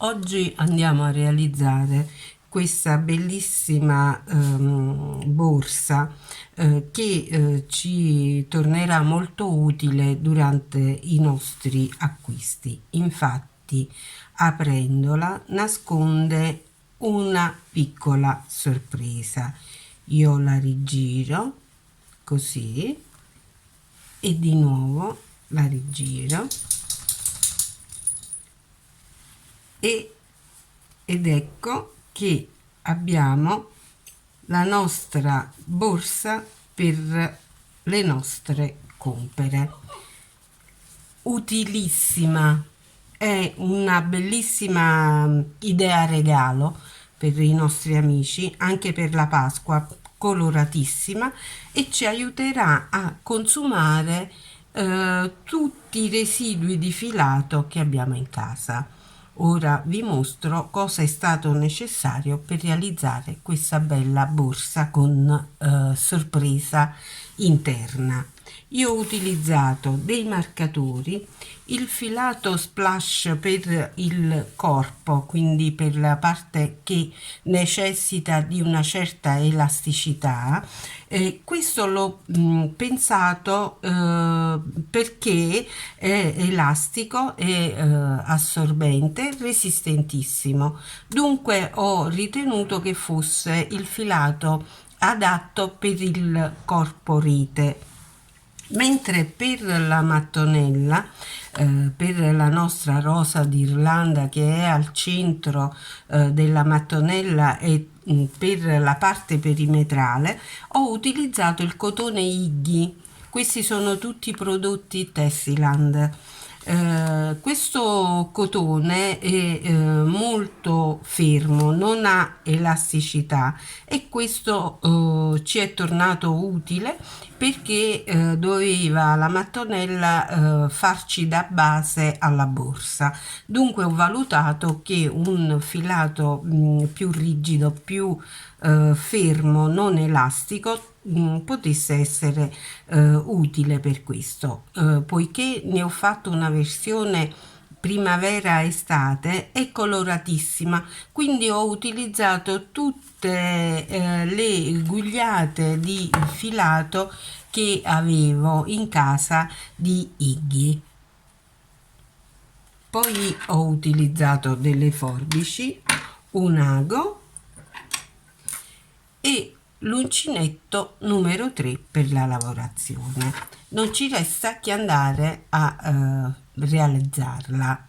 Oggi andiamo a realizzare questa bellissima borsa che ci tornerà molto utile durante i nostri acquisti. Infatti, aprendola nasconde una piccola sorpresa. Io la rigiro così e di nuovo la rigiro e ed ecco che abbiamo la nostra borsa per le nostre compere. Utilissima, è una bellissima idea regalo per i nostri amici, anche per la Pasqua, coloratissima, e ci aiuterà a consumare tutti i residui di filato che abbiamo in casa. Ora vi mostro cosa è stato necessario per realizzare questa bella borsa con sorpresa interna. Io ho utilizzato dei marcatori, il filato splash per il corpo, quindi per la parte che necessita di una certa elasticità. Questo l'ho pensato perché è elastico, è assorbente, resistentissimo. Dunque ho ritenuto che fosse il filato adatto per il corpo rete. Mentre per la mattonella, per la nostra rosa d'Irlanda che è al centro della mattonella e per la parte perimetrale, ho utilizzato il cotone Iggy. Questi sono tutti prodotti Tessiland. Questo cotone è molto fermo, non ha elasticità e questo ci è tornato utile perché doveva la mattonella farci da base alla borsa. Dunque ho valutato che un filato più rigido, più fermo, non elastico, potesse essere utile per questo. Poiché ne ho fatto una versione primavera-estate, è coloratissima, quindi ho utilizzato tutte le gugliate di filato che avevo in casa di Iggy. Poi ho utilizzato delle forbici, un ago e l'uncinetto numero 3 per la lavorazione. Non ci resta che andare a realizzarla.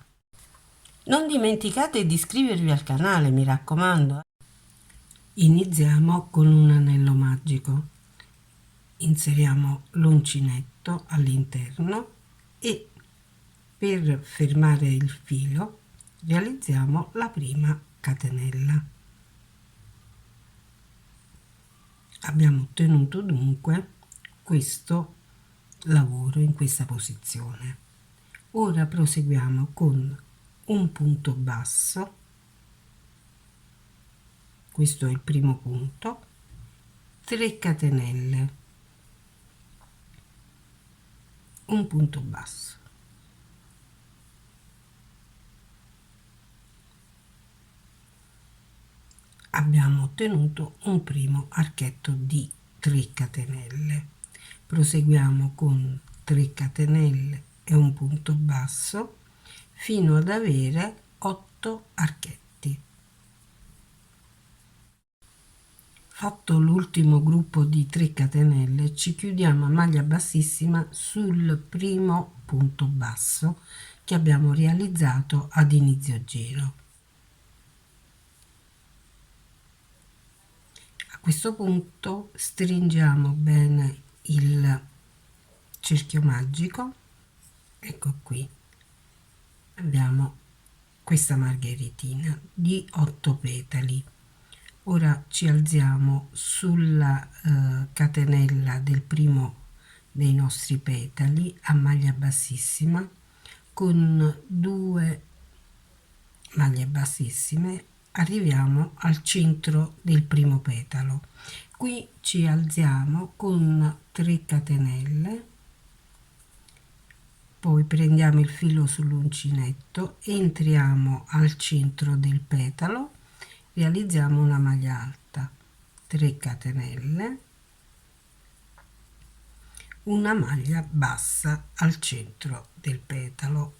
Non dimenticate di iscrivervi al canale, mi raccomando. Iniziamo con un anello magico. Inseriamo l'uncinetto all'interno e per fermare il filo realizziamo la prima catenella. Abbiamo ottenuto dunque questo lavoro in questa posizione. Ora proseguiamo con un punto basso, questo è il primo punto, 3 catenelle, un punto basso, abbiamo ottenuto un primo archetto di 3 catenelle. Proseguiamo con 3 catenelle e un punto basso fino ad avere 8 archetti. Fatto l'ultimo gruppo di 3 catenelle, ci chiudiamo a maglia bassissima sul primo punto basso che abbiamo realizzato ad inizio giro. A questo punto stringiamo bene il cerchio magico, ecco qui, abbiamo questa margheritina di 8 petali. Ora ci alziamo sulla catenella del primo dei nostri petali a maglia bassissima con 2 maglie bassissime, arriviamo al centro del primo petalo. Qui ci alziamo con 3 catenelle Poi prendiamo il filo sull'uncinetto, entriamo al centro del petalo, realizziamo una maglia alta, 3 catenelle, una maglia bassa al centro del petalo.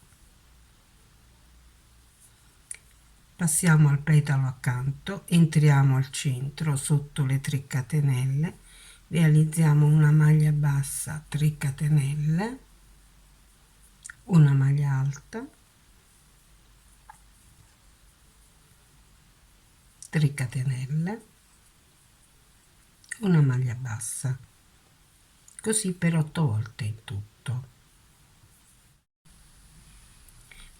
Passiamo al petalo accanto, entriamo al centro sotto le 3 catenelle, realizziamo una maglia bassa, 3 catenelle, una maglia alta, 3 catenelle, una maglia bassa, così per 8 volte in tutto.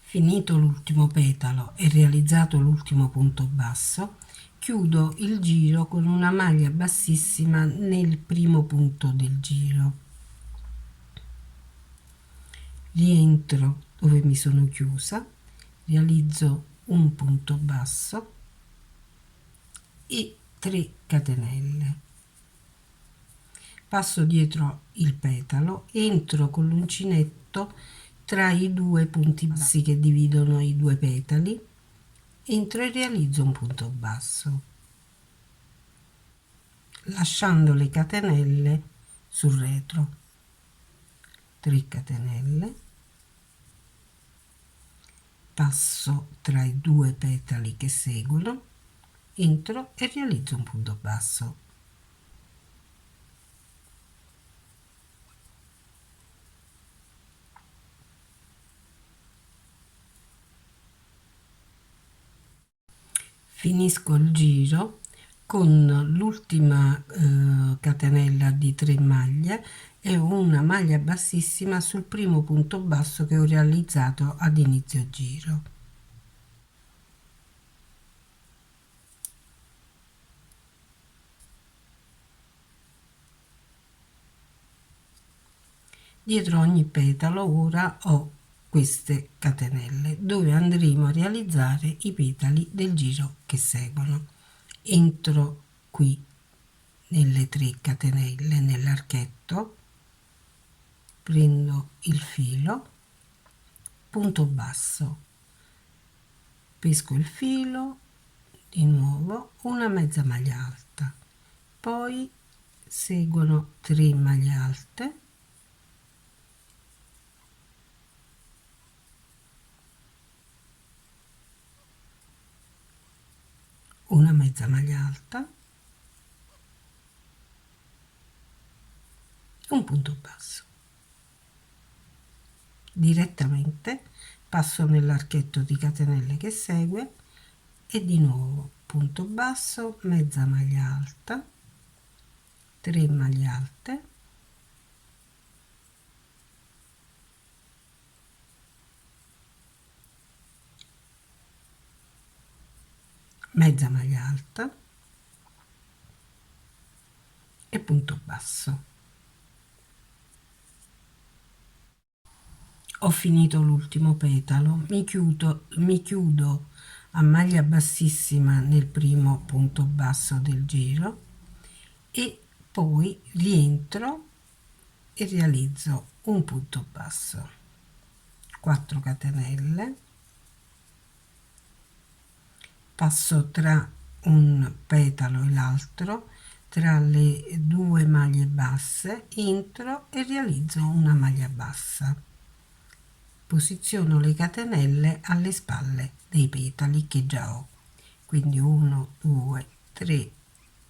Finito l'ultimo petalo e realizzato l'ultimo punto basso, chiudo il giro con una maglia bassissima nel primo punto del giro. Rientro dove mi sono chiusa, realizzo un punto basso e 3 catenelle. Passo dietro il petalo, entro con l'uncinetto tra i 2 punti bassi che dividono i 2 petali, entro e realizzo un punto basso, lasciando le catenelle sul retro. 3 catenelle, passo tra i 2 petali che seguono, entro e realizzo un punto basso. Finisco il giro con l'ultima catenella di 3 maglie e una maglia bassissima sul primo punto basso che ho realizzato ad inizio giro. Dietro ogni petalo ora ho queste catenelle dove andremo a realizzare i petali del giro che seguono. Entro qui nelle 3 catenelle nell'archetto, prendo il filo, punto basso, pesco il filo, di nuovo una mezza maglia alta, poi seguono 3 maglie alte, una mezza maglia alta, un punto basso. Direttamente passo nell'archetto di catenelle che segue e di nuovo punto basso, mezza maglia alta, 3 maglie alte, mezza maglia alta e punto basso. Ho finito l'ultimo petalo, mi chiudo a maglia bassissima nel primo punto basso del giro e poi rientro e realizzo un punto basso, 4 catenelle, passo tra un petalo e l'altro, tra le 2 maglie basse, entro e realizzo una maglia bassa. Posiziono le catenelle alle spalle dei petali che già ho, quindi 1, 2, 3,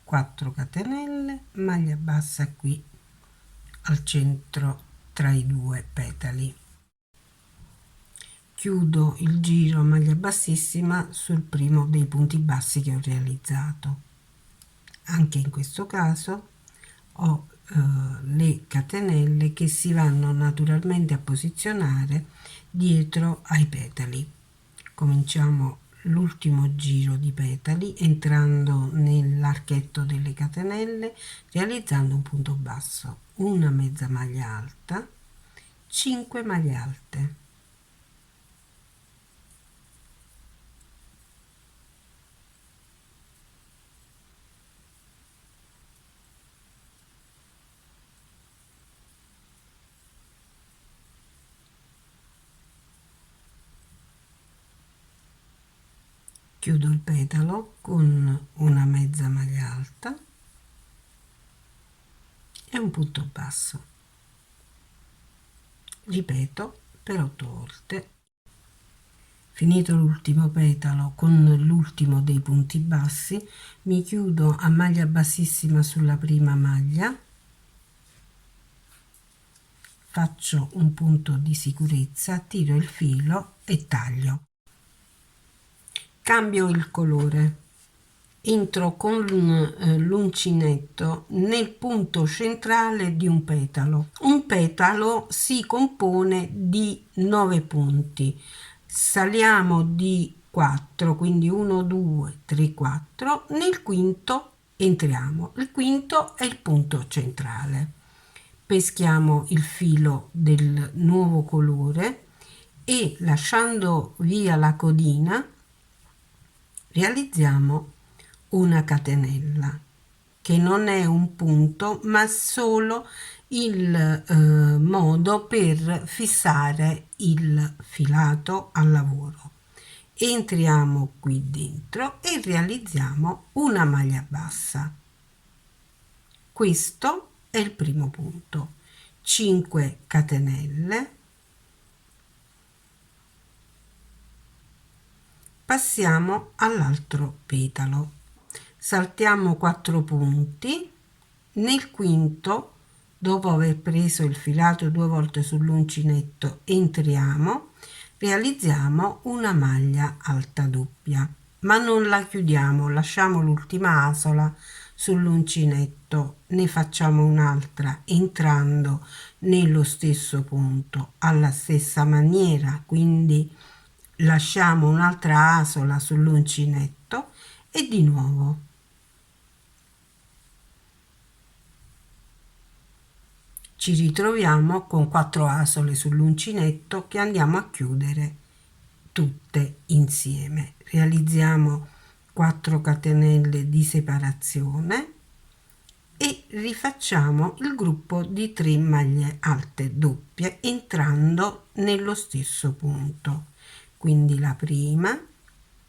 4 catenelle, maglia bassa qui al centro tra i 2 petali. Chiudo il giro a maglia bassissima sul primo dei punti bassi che ho realizzato. Anche in questo caso ho le catenelle che si vanno naturalmente a posizionare dietro ai petali. Cominciamo l'ultimo giro di petali entrando nell'archetto delle catenelle, realizzando un punto basso, una mezza maglia alta, 5 maglie alte. chiudo il petalo con una mezza maglia alta e un punto basso. Ripeto per 8 volte. Finito l'ultimo petalo con l'ultimo dei punti bassi, mi chiudo a maglia bassissima sulla prima maglia, faccio un punto di sicurezza, tiro il filo e taglio. Cambio il colore, entro con l'uncinetto nel punto centrale di un petalo. Un petalo si compone di 9 punti. Saliamo di 4, quindi 1, 2, 3, 4. Nel quinto entriamo. Il quinto è il punto centrale. Peschiamo il filo del nuovo colore e lasciando via la codina realizziamo una catenella che non è un punto ma solo il modo per fissare il filato al lavoro. Entriamo qui dentro e realizziamo una maglia bassa. Questo è il primo punto. 5 catenelle. Passiamo all'altro petalo. Saltiamo 4 punti. Nel quinto, dopo aver preso il filato 2 volte sull'uncinetto, entriamo, realizziamo una maglia alta doppia, ma non la chiudiamo, lasciamo l'ultima asola sull'uncinetto, ne facciamo un'altra entrando nello stesso punto alla stessa maniera, quindi lasciamo un'altra asola sull'uncinetto e di nuovo ci ritroviamo con 4 asole sull'uncinetto che andiamo a chiudere tutte insieme. Realizziamo 4 catenelle di separazione e rifacciamo il gruppo di 3 maglie alte doppie entrando nello stesso punto. Quindi la prima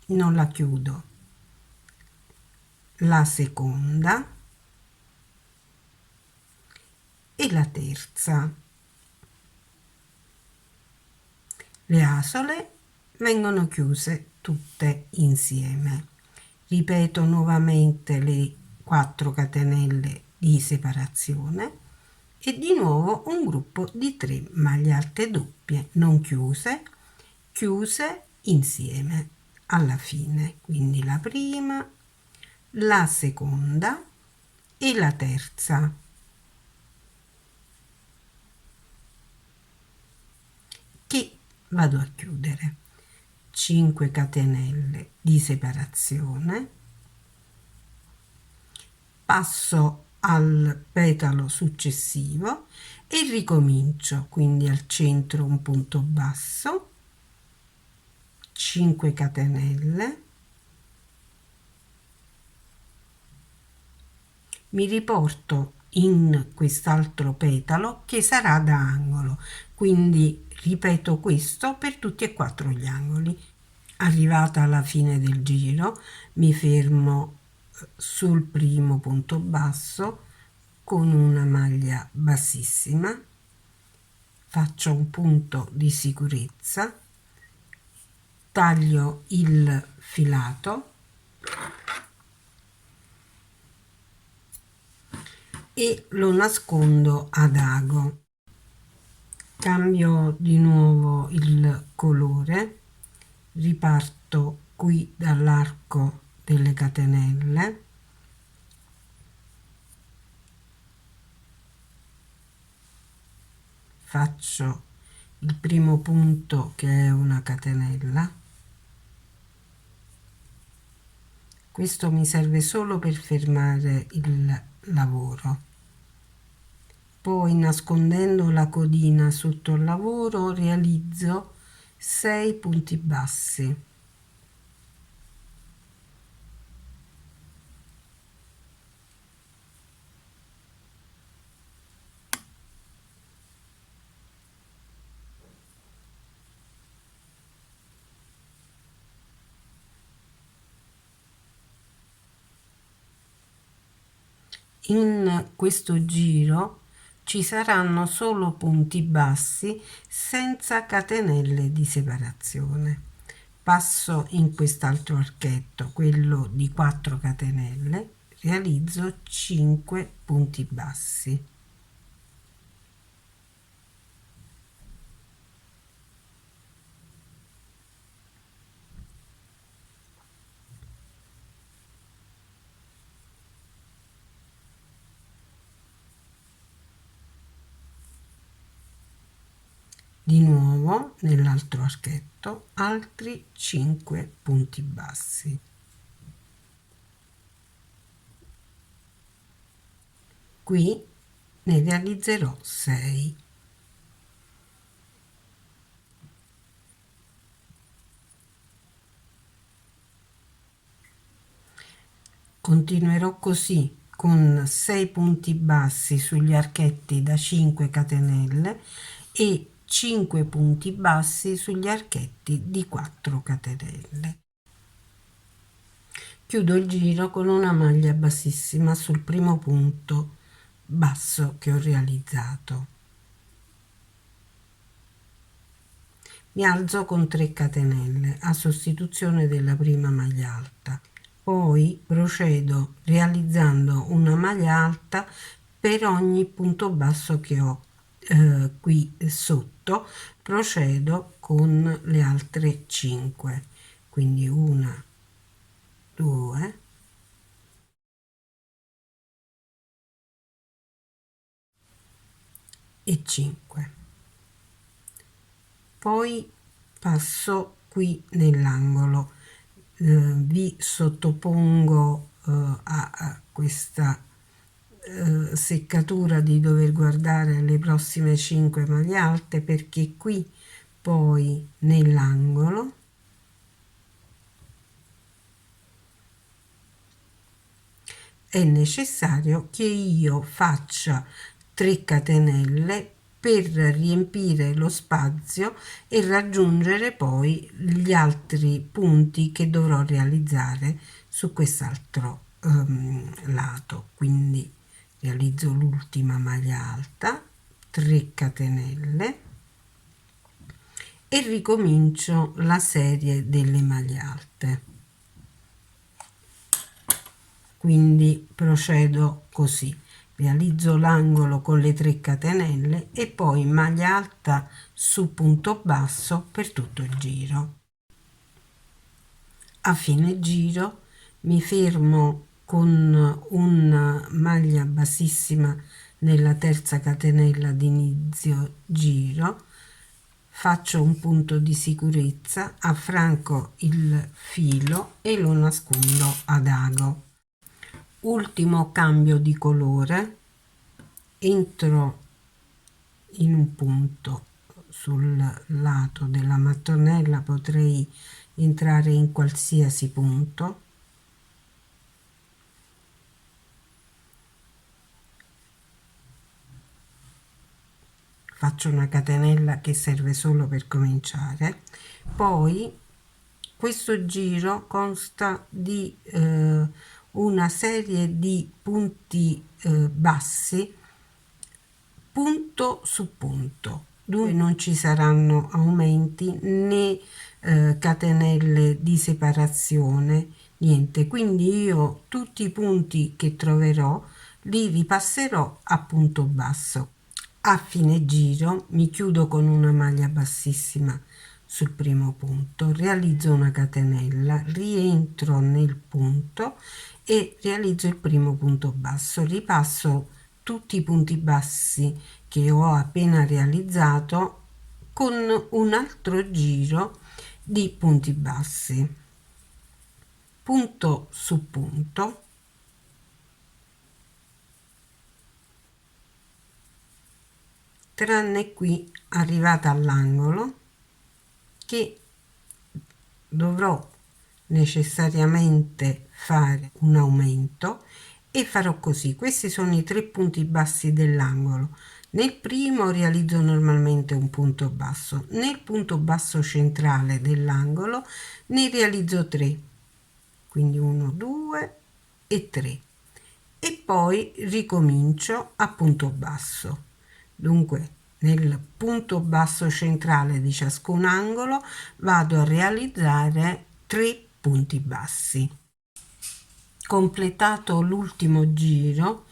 non la chiudo, la seconda e la terza. Le asole vengono chiuse tutte insieme. Ripeto nuovamente le 4 catenelle di separazione e di nuovo un gruppo di 3 maglie alte doppie non chiuse, chiuse insieme alla fine, quindi la prima, la seconda e la terza. Che vado a chiudere. 5 catenelle di separazione, passo al petalo successivo e ricomincio, quindi al centro un punto basso, 5 catenelle, mi riporto in quest'altro petalo che sarà da angolo, quindi ripeto questo per tutti e 4 gli angoli. Arrivata alla fine del giro mi fermo sul primo punto basso con una maglia bassissima, faccio un punto di sicurezza, taglio il filato e lo nascondo ad ago. Cambio di nuovo il colore, riparto qui dall'arco delle catenelle, faccio il primo punto che è una catenella. Questo mi serve solo per fermare il lavoro. Poi nascondendo la codina sotto il lavoro realizzo 6 punti bassi. in questo giro ci saranno solo punti bassi senza catenelle di separazione. Passo in quest'altro archetto, quello di 4 catenelle, realizzo 5 punti bassi. Di nuovo nell'altro archetto altri 5 punti bassi. Qui ne realizzerò 6. Continuerò così con 6 punti bassi sugli archetti da 5 catenelle e 5 punti bassi sugli archetti di 4 catenelle. Chiudo il giro con una maglia bassissima sul primo punto basso che ho realizzato. Mi alzo con 3 catenelle a sostituzione della prima maglia alta. Poi procedo realizzando una maglia alta per ogni punto basso che ho qui sotto. Procedo con le altre 5, quindi 1, 2, e 5. Poi passo qui nell'angolo, vi sottopongo a questa seccatura di dover guardare le prossime 5 maglie alte, perché qui poi nell'angolo è necessario che io faccia 3 catenelle per riempire lo spazio e raggiungere poi gli altri punti che dovrò realizzare su quest'altro lato. Quindi realizzo l'ultima maglia alta, 3 catenelle e ricomincio la serie delle maglie alte. Quindi procedo così. Realizzo l'angolo con le 3 catenelle e poi maglia alta su punto basso per tutto il giro. A fine giro mi fermo con una maglia bassissima nella terza catenella di inizio giro, faccio un punto di sicurezza, affranco il filo e lo nascondo ad ago. Ultimo cambio di colore, entro in un punto sul lato della mattonella, potrei entrare in qualsiasi punto, faccio una catenella che serve solo per cominciare. Poi questo giro consta di una serie di punti bassi punto su punto, dove non ci saranno aumenti né catenelle di separazione, niente. Quindi io tutti i punti che troverò li ripasserò a punto basso. A fine giro mi chiudo con una maglia bassissima sul primo punto, realizzo una catenella, rientro nel punto e realizzo il primo punto basso. Ripasso tutti i punti bassi che ho appena realizzato con un altro giro di punti bassi, punto su punto, tranne qui arrivata all'angolo, che dovrò necessariamente fare un aumento e farò così. Questi sono i 3 punti bassi dell'angolo. Nel primo realizzo normalmente un punto basso, nel punto basso centrale dell'angolo ne realizzo 3, quindi 1, 2 e 3, e poi ricomincio a punto basso. Dunque nel punto basso centrale di ciascun angolo vado a realizzare 3 punti bassi. Completato l'ultimo giro,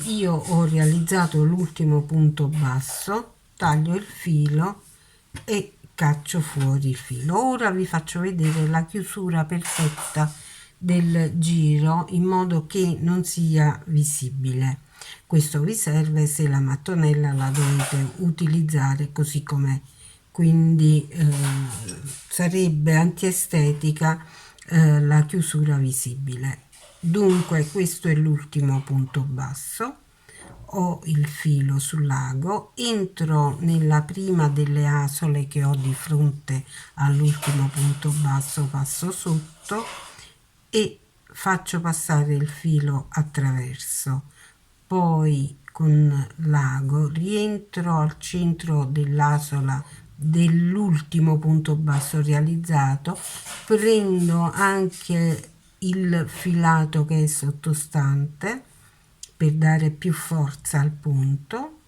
io ho realizzato l'ultimo punto basso, taglio il filo e caccio fuori il filo. Ora vi faccio vedere la chiusura perfetta del giro in modo che non sia visibile. Questo vi serve se la mattonella la dovete utilizzare così com'è, quindi sarebbe antiestetica la chiusura visibile. Dunque questo è l'ultimo punto basso, ho il filo sull'ago, entro nella prima delle asole che ho di fronte all'ultimo punto basso, passo sotto e faccio passare il filo attraverso, poi con l'ago rientro al centro dell'asola dell'ultimo punto basso realizzato, prendo anche il filato che è sottostante per dare più forza al punto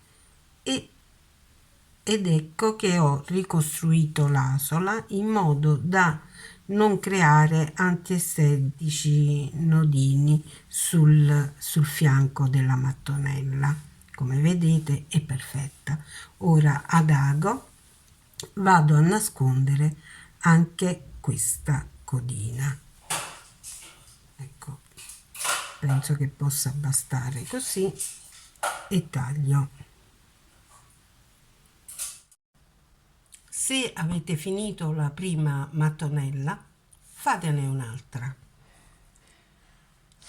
ed ecco che ho ricostruito l'asola in modo da non creare antiestetici nodini sul fianco della mattonella. Come vedete è perfetta. Ora ad ago vado a nascondere anche questa codina. Ecco, penso che possa bastare così e taglio. Se avete finito la prima mattonella, fatene un'altra.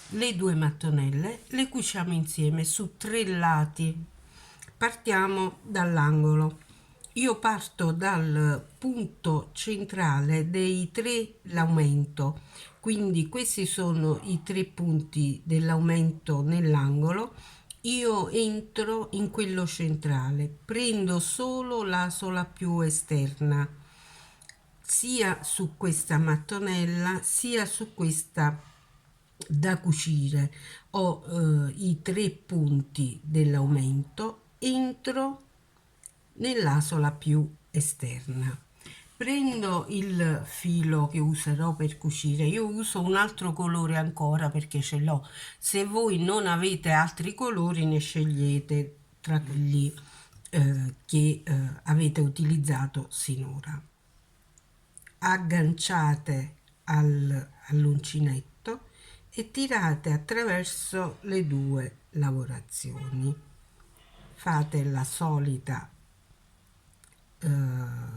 Le 2 mattonelle le cuciamo insieme su 3 lati. Partiamo dall'angolo. Io parto dal punto centrale dei 3 l'aumento, quindi questi sono i 3 punti dell'aumento nell'angolo. Io entro in quello centrale, prendo solo l'asola più esterna, sia su questa mattonella sia su questa da cucire. Ho i 3 punti dell'aumento, entro nell'asola più esterna. Prendo il filo che userò per cucire, io uso un altro colore ancora perché ce l'ho. Se voi non avete altri colori ne scegliete tra quelli che avete utilizzato sinora. Agganciate all'uncinetto e tirate attraverso le 2 lavorazioni. Fate la solita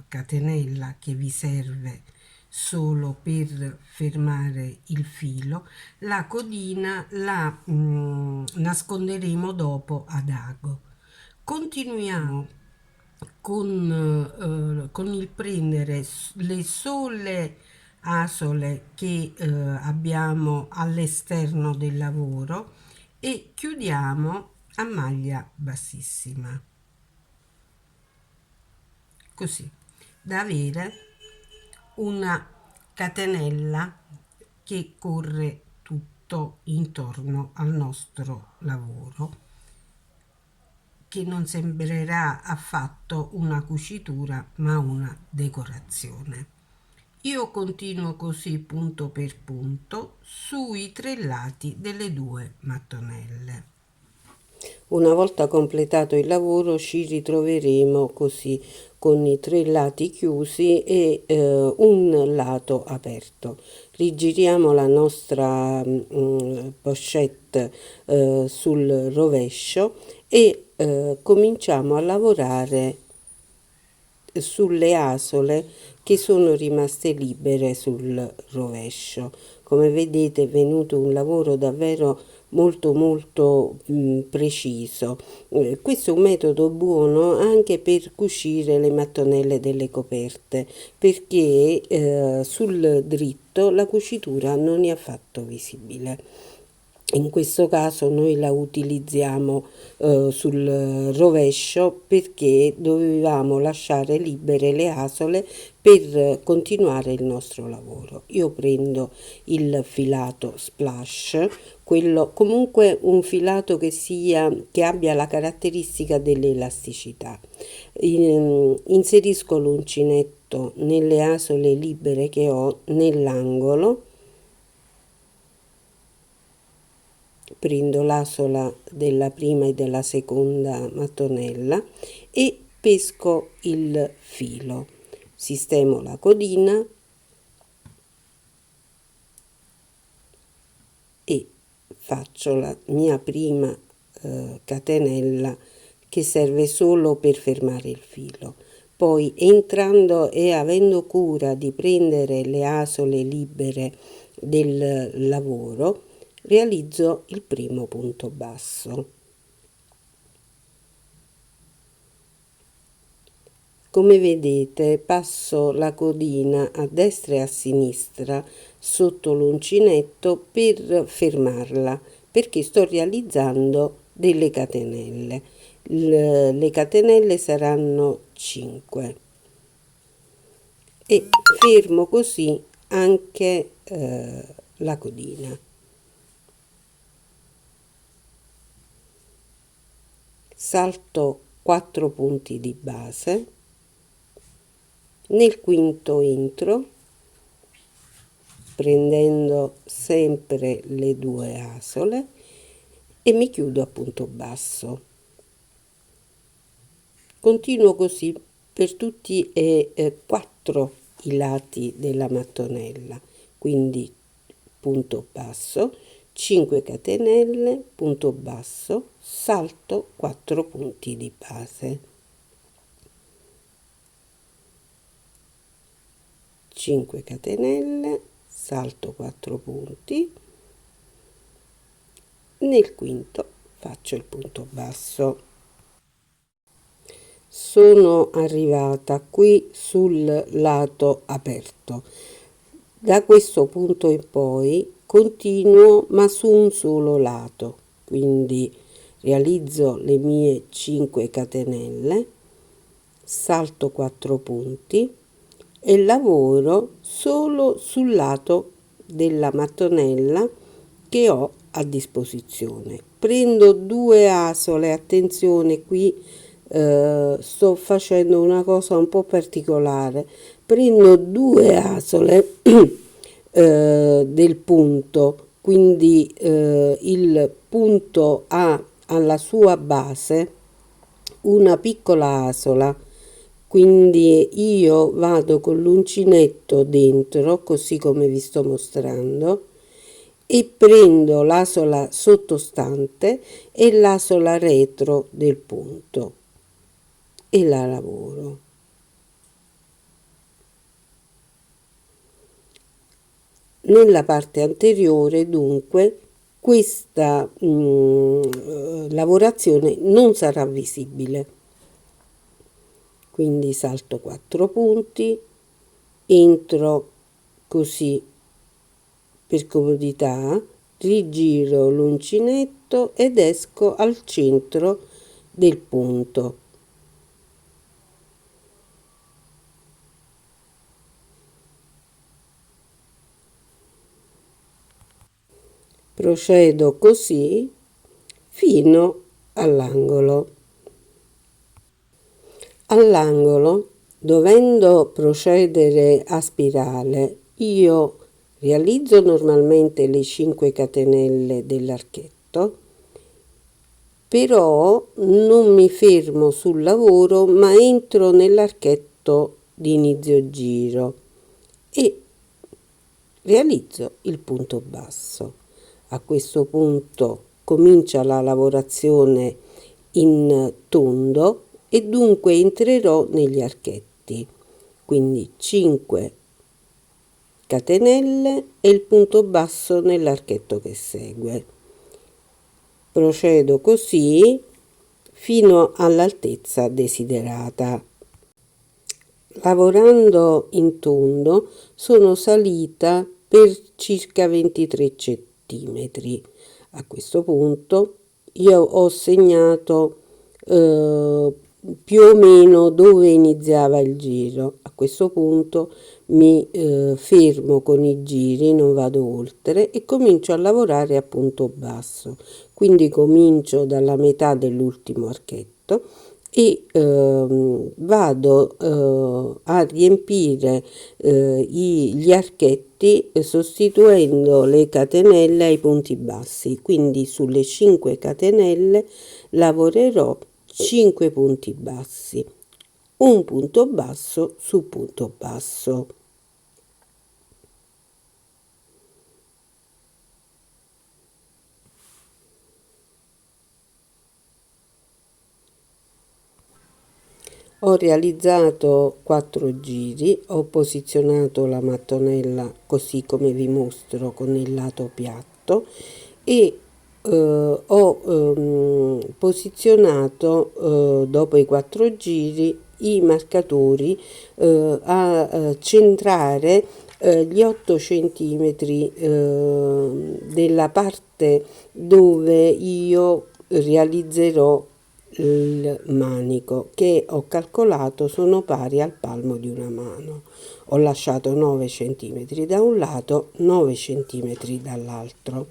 catenella che vi serve solo per fermare il filo. La codina la nasconderemo dopo ad ago. Continuiamo con il prendere le sole asole che abbiamo all'esterno del lavoro e chiudiamo a maglia bassissima, così da avere una catenella che corre tutto intorno al nostro lavoro, che non sembrerà affatto una cucitura ma una decorazione. Io continuo così punto per punto sui 3 lati delle 2 mattonelle. Una volta completato il lavoro ci ritroveremo così con i 3 lati chiusi e un lato aperto. Rigiriamo la nostra pochette sul rovescio e cominciamo a lavorare sulle asole che sono rimaste libere sul rovescio. Come vedete è venuto un lavoro davvero molto preciso. Questo è un metodo buono anche per cucire le mattonelle delle coperte, perché sul dritto la cucitura non è affatto visibile. In questo caso noi la utilizziamo sul rovescio perché dovevamo lasciare libere le asole per continuare il nostro lavoro. Io prendo il filato splash, quello comunque un filato che abbia la caratteristica dell'elasticità. Inserisco l'uncinetto nelle asole libere che ho nell'angolo. Prendo l'asola della prima e della seconda mattonella e pesco il filo. Sistemo la codina e faccio la mia prima catenella che serve solo per fermare il filo. Poi entrando e avendo cura di prendere le asole libere del lavoro, realizzo il primo punto basso. Come vedete, passo la codina a destra e a sinistra sotto l'uncinetto per fermarla, perché sto realizzando delle catenelle. Le catenelle saranno 5 e fermo così anche la codina. Salto 4 punti di base, nel quinto entro prendendo sempre le 2 asole e mi chiudo a punto basso. Continuo così per tutti e 4 i lati della mattonella, quindi punto basso, 5 catenelle, punto basso, salto 4 punti di base, 5 catenelle, salto 4 punti, nel quinto faccio il punto basso. Sono arrivata qui sul lato aperto. Da questo punto in poi continuo ma su un solo lato, quindi realizzo le mie 5 catenelle, salto 4 punti e lavoro solo sul lato della mattonella che ho a disposizione. Prendo 2 asole, attenzione qui sto facendo una cosa un po' particolare. Prendo 2 asole del punto, quindi il punto ha alla sua base una piccola asola, quindi io vado con l'uncinetto dentro, così come vi sto mostrando, e prendo l'asola sottostante e l'asola retro del punto e la lavoro. Nella parte anteriore, dunque, questa lavorazione non sarà visibile. Quindi salto 4 punti, entro così per comodità, rigiro l'uncinetto ed esco al centro del punto. Procedo così fino all'angolo. All'angolo, dovendo procedere a spirale, io realizzo normalmente le 5 catenelle dell'archetto, però non mi fermo sul lavoro, ma entro nell'archetto di inizio giro e realizzo il punto basso. A questo punto comincia la lavorazione in tondo e dunque entrerò negli archetti, quindi 5 catenelle e il punto basso nell'archetto che segue. Procedo così fino all'altezza desiderata. Lavorando in tondo sono salita per circa 23 centimetri. A questo punto io ho segnato più o meno dove iniziava il giro. A questo punto mi fermo con i giri, non vado oltre e comincio a lavorare a punto basso. Quindi comincio dalla metà dell'ultimo archetto e vado a riempire gli archetti sostituendo le catenelle ai punti bassi. Quindi sulle 5 catenelle lavorerò 5 punti bassi, un punto basso su punto basso. Ho realizzato 4 giri, ho posizionato la mattonella così come vi mostro con il lato piatto e ho posizionato dopo i 4 giri i marcatori a centrare gli 8 centimetri della parte dove io realizzerò il manico, che ho calcolato sono pari al palmo di una mano. Ho lasciato 9 centimetri da un lato, 9 centimetri dall'altro.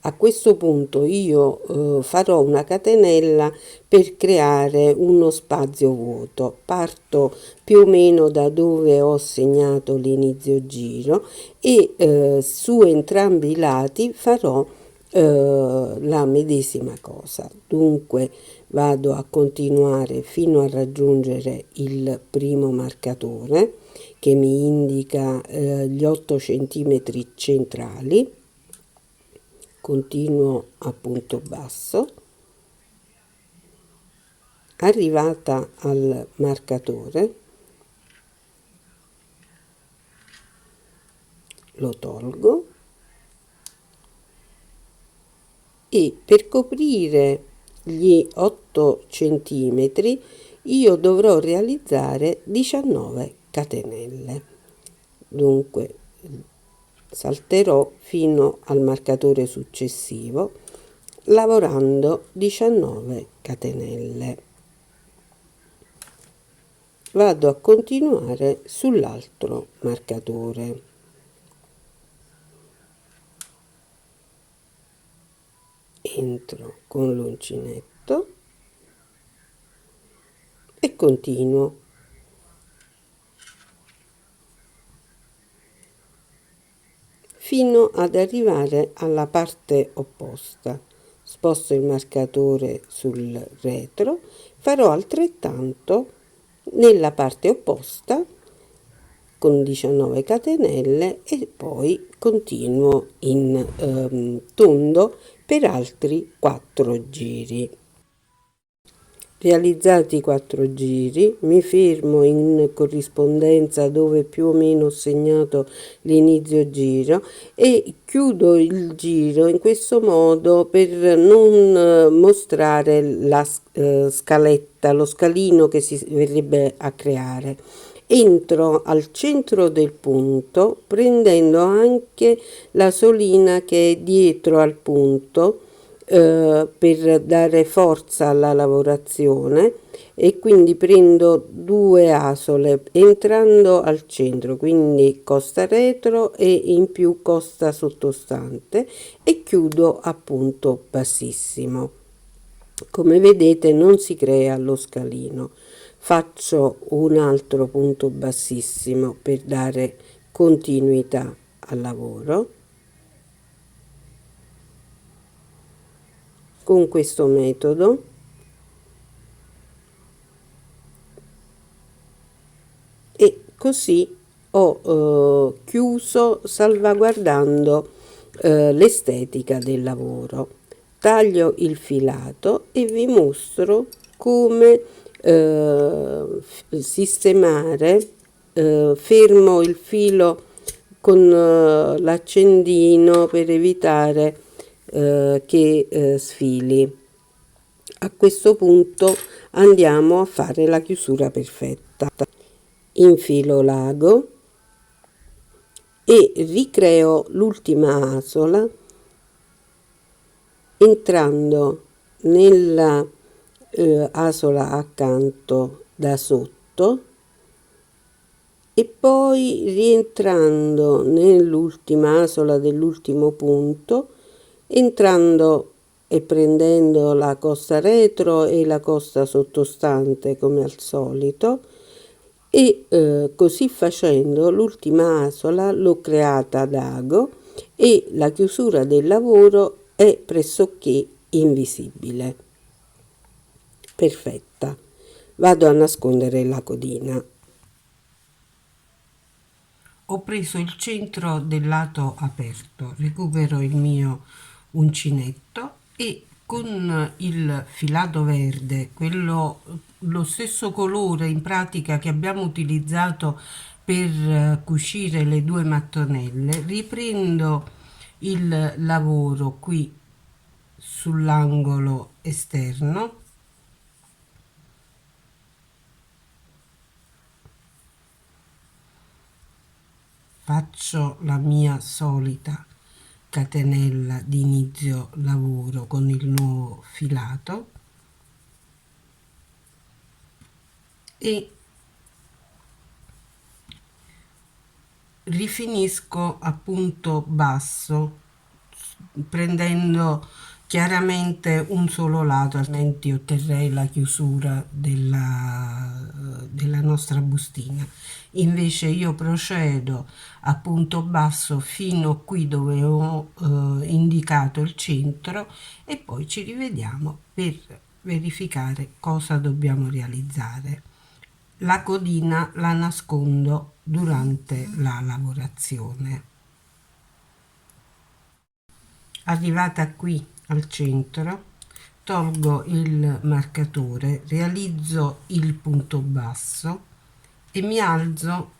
A questo punto io farò una catenella per creare uno spazio vuoto. Parto più o meno da dove ho segnato l'inizio giro e su entrambi i lati farò la medesima cosa. Dunque vado a continuare fino a raggiungere il primo marcatore che mi indica gli 8 centimetri centrali. Continuo a punto basso. Arrivata al marcatore lo tolgo e per coprire gli 8 centimetri io dovrò realizzare 19 catenelle. Dunque salterò fino al marcatore successivo lavorando 19 catenelle. Vado a continuare sull'altro marcatore. Entro con l'uncinetto e continuo. Fino ad arrivare alla parte opposta. Sposto il marcatore sul retro, farò altrettanto nella parte opposta con 19 catenelle e poi continuo in tondo per altri 4 giri. Realizzati i 4 giri, mi fermo in corrispondenza dove più o meno ho segnato l'inizio giro e chiudo il giro in questo modo per non mostrare la scaletta, lo scalino che si verrebbe a creare. Entro al centro del punto prendendo anche la solina che è dietro al punto per dare forza alla lavorazione e quindi prendo 2 asole entrando al centro, quindi costa retro e in più costa sottostante e chiudo a punto bassissimo. Come vedete non si crea lo scalino. Faccio un altro punto bassissimo per dare continuità al lavoro. Con questo metodo e così ho chiuso salvaguardando l'estetica del lavoro. Taglio il filato e vi mostro come sistemare. Fermo il filo con l'accendino per evitare che sfili. A questo punto andiamo a fare la chiusura perfetta. Infilo l'ago e ricreo l'ultima asola entrando nella asola accanto da sotto e poi rientrando nell'ultima asola dell'ultimo punto, entrando e prendendo la costa retro e la costa sottostante come al solito, e così facendo l'ultima asola l'ho creata ad ago e la chiusura del lavoro è pressoché invisibile. Perfetta. Vado a nascondere la codina. Ho preso il centro del lato aperto, recupero il mio uncinetto e con il filato verde, quello lo stesso colore in pratica che abbiamo utilizzato per cucire le due mattonelle, riprendo il lavoro qui sull'angolo esterno, faccio la mia solita catenella di inizio lavoro con il nuovo filato e rifinisco a punto basso prendendo chiaramente un solo lato, altrimenti otterrei la chiusura della nostra bustina. Invece io procedo a punto basso fino qui dove ho indicato il centro e poi ci rivediamo per verificare cosa dobbiamo realizzare. La codina la nascondo durante la lavorazione. Arrivata qui al centro, tolgo il marcatore, realizzo il punto basso e mi alzo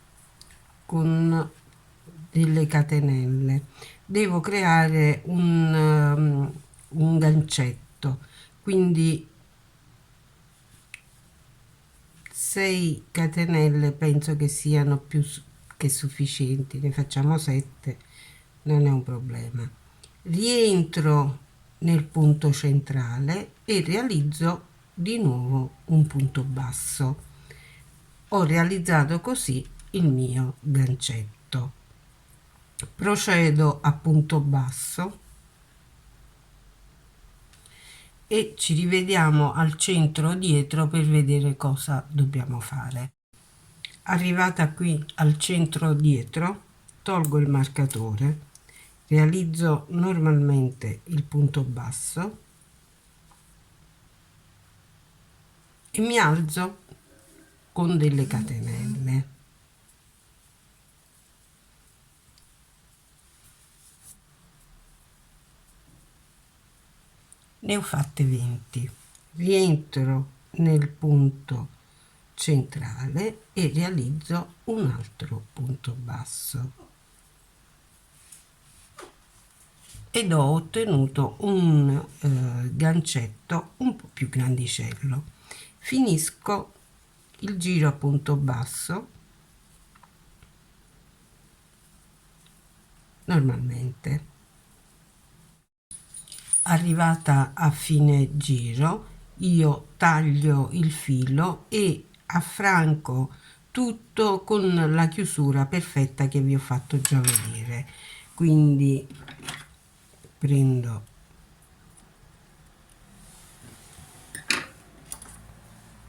con delle catenelle. Devo creare un gancetto, quindi 6 catenelle penso che siano più che sufficienti, ne facciamo 7, non è un problema. Rientro nel punto centrale e realizzo di nuovo un punto basso. Ho realizzato così il mio gancetto. Procedo a punto basso e ci rivediamo al centro dietro per vedere cosa dobbiamo fare. Arrivata qui al centro dietro, tolgo il marcatore, realizzo normalmente il punto basso e mi alzo con delle catenelle. Ne ho fatte 20. Rientro nel punto centrale e realizzo un altro punto basso ed ho ottenuto un gancetto un po' più grandicello. Finisco il giro a punto basso normalmente. Arrivata a fine giro io taglio il filo e affranco tutto con la chiusura perfetta che vi ho fatto già vedere. Quindi prendo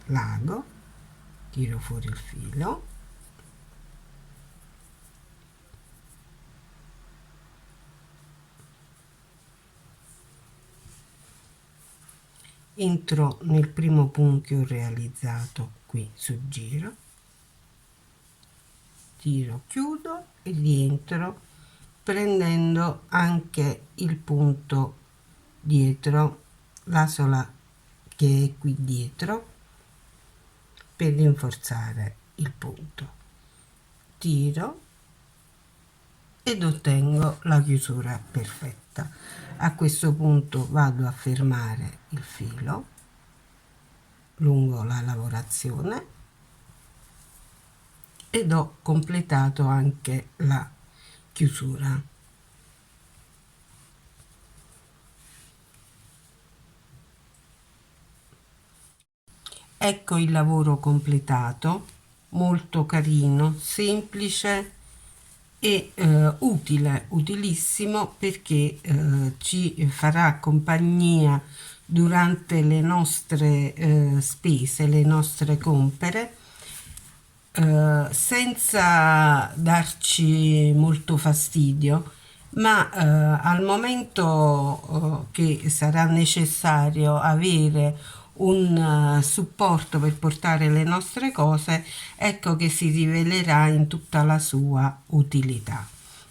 l'ago, tiro fuori il filo, entro nel primo punto che ho realizzato qui sul giro, tiro, chiudo e rientro prendendo anche il punto dietro, l'asola che è qui dietro, per rinforzare il punto. Tiro ed ottengo la chiusura perfetta. A questo punto vado a fermare il filo lungo la lavorazione ed ho completato anche la chiusura. Ecco il lavoro completato, molto carino, semplice e utile, utilissimo, perché ci farà compagnia durante le nostre spese, le nostre compere, senza darci molto fastidio, ma al momento che sarà necessario avere un supporto per portare le nostre cose, ecco che si rivelerà in tutta la sua utilità.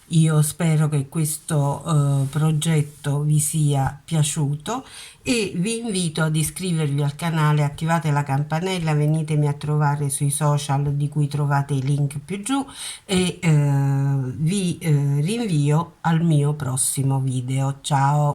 Io spero che questo progetto vi sia piaciuto e vi invito ad iscrivervi al canale, attivate la campanella, venitemi a trovare sui social di cui trovate i link più giù e vi rinvio al mio prossimo video. Ciao!